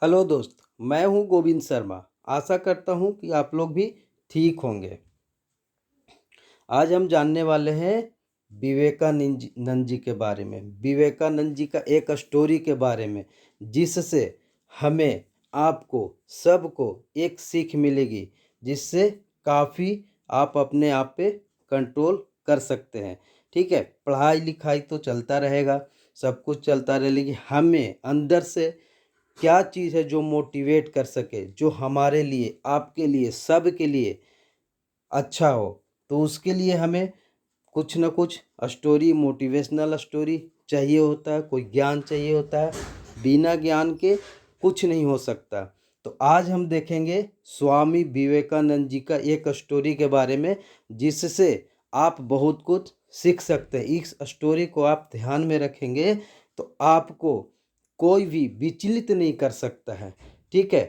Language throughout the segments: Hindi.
हेलो दोस्त, मैं हूं गोविंद शर्मा। आशा करता हूं कि आप लोग भी ठीक होंगे। आज हम जानने वाले हैं विवेकानंद जी के बारे में, विवेकानंद जी का एक स्टोरी के बारे में, जिससे हमें, आपको, सबको एक सीख मिलेगी, जिससे काफ़ी आप अपने आप पे कंट्रोल कर सकते हैं। ठीक है, पढ़ाई लिखाई तो चलता रहेगा, सब कुछ चलता रहे, लेकिन हमें अंदर से क्या चीज़ है जो मोटिवेट कर सके, जो हमारे लिए, आपके लिए, सब के लिए अच्छा हो। तो उसके लिए हमें कुछ न कुछ स्टोरी, मोटिवेशनल स्टोरी चाहिए होता है, कोई ज्ञान चाहिए होता है। बिना ज्ञान के कुछ नहीं हो सकता। तो आज हम देखेंगे स्वामी विवेकानंद जी का एक स्टोरी के बारे में, जिससे आप बहुत कुछ सीख सकते हैं। इस स्टोरी को आप ध्यान में रखेंगे तो आपको कोई भी विचलित नहीं कर सकता है। ठीक है,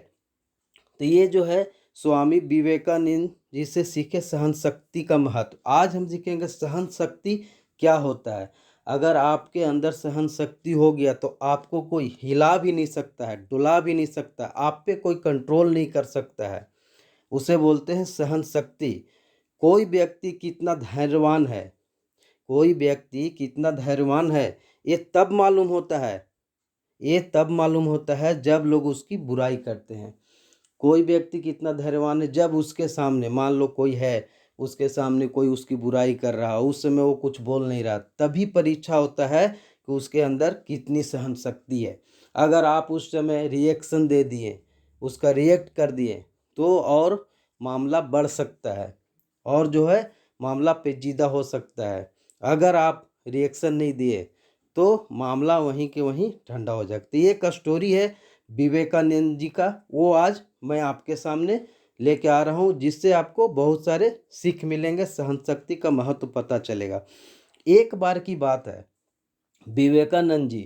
तो ये जो है स्वामी विवेकानंद जी से सीखे सहन शक्ति का महत्व। आज हम सीखेंगे सहन शक्ति क्या होता है। अगर आपके अंदर सहन शक्ति हो गया तो आपको कोई हिला भी नहीं सकता है, डुला भी नहीं सकता, आप पे कोई कंट्रोल नहीं कर सकता है। उसे बोलते हैं सहन शक्ति। कोई व्यक्ति कितना धैर्यवान है, कोई व्यक्ति कितना धैर्यवान है, ये तब मालूम होता है, ये तब मालूम होता है जब लोग उसकी बुराई करते हैं। कोई व्यक्ति कितना धैर्यवान है, जब उसके सामने मान लो कोई है, उसके सामने कोई उसकी बुराई कर रहा है, उस समय वो कुछ बोल नहीं रहा, तभी परीक्षा होता है कि उसके अंदर कितनी सहन शक्ति है। अगर आप उस समय रिएक्शन दे दिए, उसका रिएक्ट कर दिए, तो और मामला बढ़ सकता है, और जो है मामला पेचीदा हो सकता है। अगर आप रिएक्शन नहीं दिए तो मामला वहीं के वहीं ठंडा हो जाता है। ये एक स्टोरी है विवेकानंद जी का, वो आज मैं आपके सामने लेके आ रहा हूँ, जिससे आपको बहुत सारे सीख मिलेंगे, सहन शक्ति का महत्व पता चलेगा। एक बार की बात है, विवेकानंद जी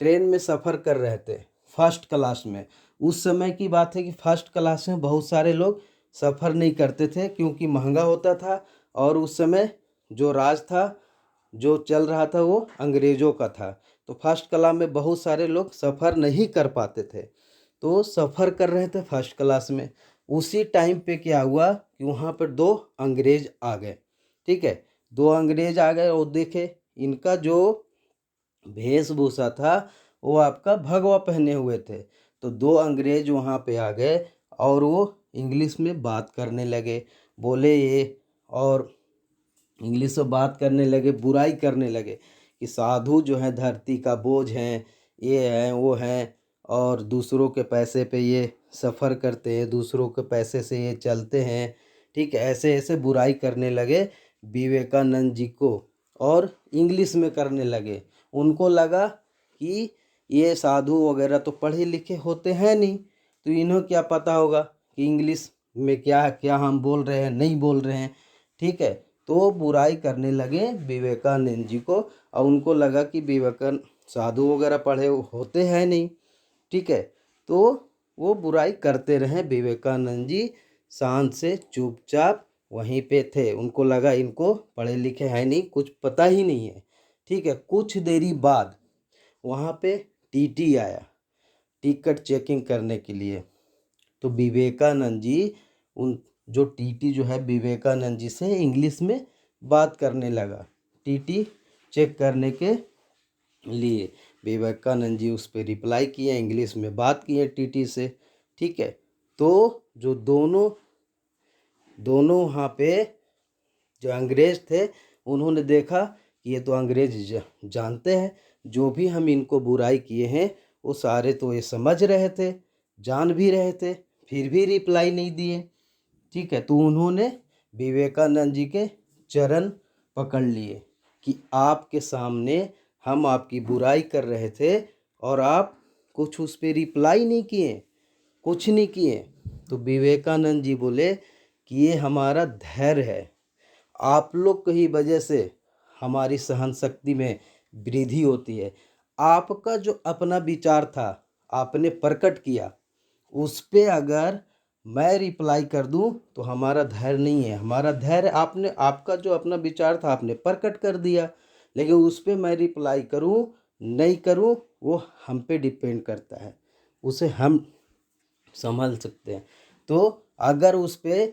ट्रेन में सफ़र कर रहे थे, फर्स्ट क्लास में। उस समय की बात है कि फर्स्ट क्लास में बहुत सारे लोग सफ़र नहीं करते थे, क्योंकि महंगा होता था, और उस समय जो राज था, जो चल रहा था, वो अंग्रेज़ों का था। तो फर्स्ट क्लास में बहुत सारे लोग सफ़र नहीं कर पाते थे, तो सफ़र कर रहे थे फर्स्ट क्लास में। उसी टाइम पे क्या हुआ कि वहाँ पर दो अंग्रेज़ आ गए। ठीक है, दो अंग्रेज़ आ गए और देखे इनका जो वेशभूषा था वो आपका भगवा पहने हुए थे। तो दो अंग्रेज वहाँ पे आ गए और वो इंग्लिश में बात करने लगे, बोले ये, और इंग्लिश में बात करने लगे, बुराई करने लगे कि साधु जो है धरती का बोझ हैं, ये हैं वो हैं, और दूसरों के पैसे पे ये सफ़र करते हैं, दूसरों के पैसे से ये चलते हैं। ठीक है, ऐसे ऐसे बुराई करने लगे विवेकानंद जी को, और इंग्लिश में करने लगे। उनको लगा कि ये साधु वगैरह तो पढ़े लिखे होते हैं नहीं, तो इन्हें क्या पता होगा कि इंग्लिश में क्या क्या हम बोल रहे हैं, नहीं बोल रहे हैं। ठीक है, तो बुराई करने लगे विवेकानंद जी को, और उनको लगा कि विवेकानंद साधु वगैरह पढ़े होते हैं नहीं। ठीक है, तो वो बुराई करते रहे। विवेकानंद जी शांत से चुपचाप वहीं पे थे। उनको लगा इनको पढ़े लिखे हैं नहीं, कुछ पता ही नहीं है। ठीक है, कुछ देरी बाद वहाँ पे टीटी आया, टिकट चेकिंग करने के लिए। तो विवेकानंद जी, उन जो टीटी जो है विवेकानंद जी से इंग्लिश में बात करने लगा, टीटी चेक करने के लिए। विवेकानंद जी उस पर रिप्लाई किए, इंग्लिश में बात किए टीटी से। ठीक है, तो जो दोनों दोनों वहाँ पे जो अंग्रेज थे, उन्होंने देखा कि ये तो अंग्रेज जानते हैं, जो भी हम इनको बुराई किए हैं वो सारे तो ये समझ रहे थे, जान भी रहे थे, फिर भी रिप्लाई नहीं दिए। ठीक है, तो उन्होंने विवेकानंद जी के चरण पकड़ लिए कि आपके सामने हम आपकी बुराई कर रहे थे, और आप कुछ उस पर रिप्लाई नहीं किए, कुछ नहीं किए। तो विवेकानंद जी बोले कि ये हमारा धैर्य है, आप लोग की वजह से हमारी सहन शक्ति में वृद्धि होती है। आपका जो अपना विचार था आपने प्रकट किया, उस पे अगर मैं रिप्लाई कर दूं तो हमारा धैर्य नहीं है। हमारा धैर्य आपने, आपका जो अपना विचार था आपने प्रकट कर दिया, लेकिन उस पे मैं रिप्लाई करूं नहीं करूं वो हम पे डिपेंड करता है। उसे हम संभाल सकते हैं। तो अगर उस पे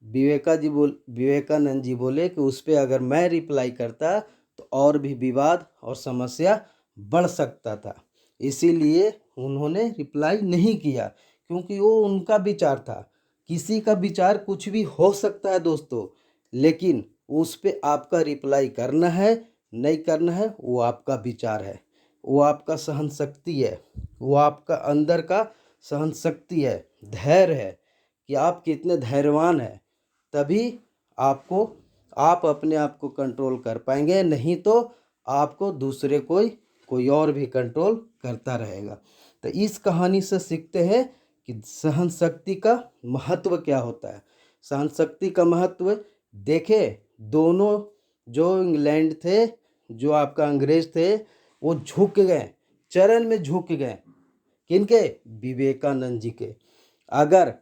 विवेकानंद जी बोले कि उस पे अगर मैं रिप्लाई करता तो और भी विवाद और समस्या बढ़ सकता था, इसीलिए उन्होंने रिप्लाई नहीं किया, क्योंकि वो उनका विचार था। किसी का विचार कुछ भी हो सकता है दोस्तों, लेकिन उस पे आपका रिप्लाई करना है नहीं करना है वो आपका विचार है, वो आपका सहन शक्ति है, वो आपका अंदर का सहन शक्ति है, धैर्य है कि आप कितने धैर्यवान हैं। तभी आपको आप अपने आप को कंट्रोल कर पाएंगे, नहीं तो आपको दूसरे कोई और भी कंट्रोल करता रहेगा। तो इस कहानी से सीखते हैं कि सहन शक्ति का महत्व क्या होता है। सहन शक्ति का महत्व देखे, दोनों जो इंग्लैंड थे, जो आपका अंग्रेज थे, वो झुक गए, चरण में झुक गए। किनके? विवेकानंद जी के। अगर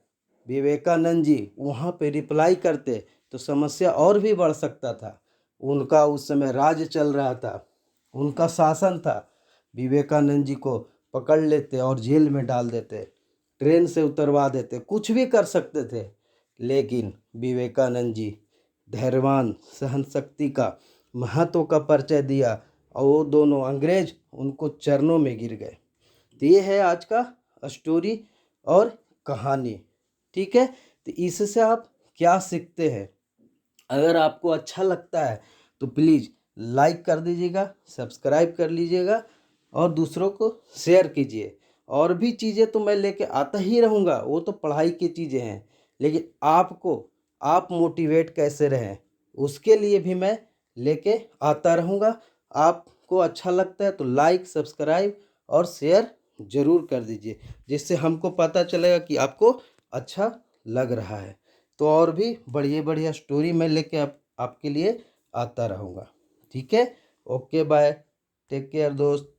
विवेकानंद जी वहाँ पे रिप्लाई करते तो समस्या और भी बढ़ सकता था। उनका उस समय राज्य चल रहा था, उनका शासन था। विवेकानंद जी को पकड़ लेते और जेल में डाल देते, ट्रेन से उतरवा देते, कुछ भी कर सकते थे। लेकिन विवेकानंद जी धैर्यवान, सहन शक्ति का महत्व का परिचय दिया और वो दोनों अंग्रेज उनको चरणों में गिर गए। तो ये है आज का स्टोरी और कहानी। ठीक है, तो इससे आप क्या सीखते हैं? अगर आपको अच्छा लगता है तो प्लीज़ लाइक कर दीजिएगा, सब्सक्राइब कर लीजिएगा और दूसरों को शेयर कीजिए। और भी चीज़ें तो मैं लेके आता ही रहूँगा, वो तो पढ़ाई की चीज़ें हैं, लेकिन आप मोटिवेट कैसे रहें उसके लिए भी मैं लेके आता रहूँगा। आपको अच्छा लगता है तो लाइक, सब्सक्राइब और शेयर ज़रूर कर दीजिए, जिससे हमको पता चलेगा कि आपको अच्छा लग रहा है। तो और भी बढ़िया बढ़िया स्टोरी मैं लेके आपके लिए आता रहूँगा। ठीक है, ओके बाय, टेक केयर दोस्त।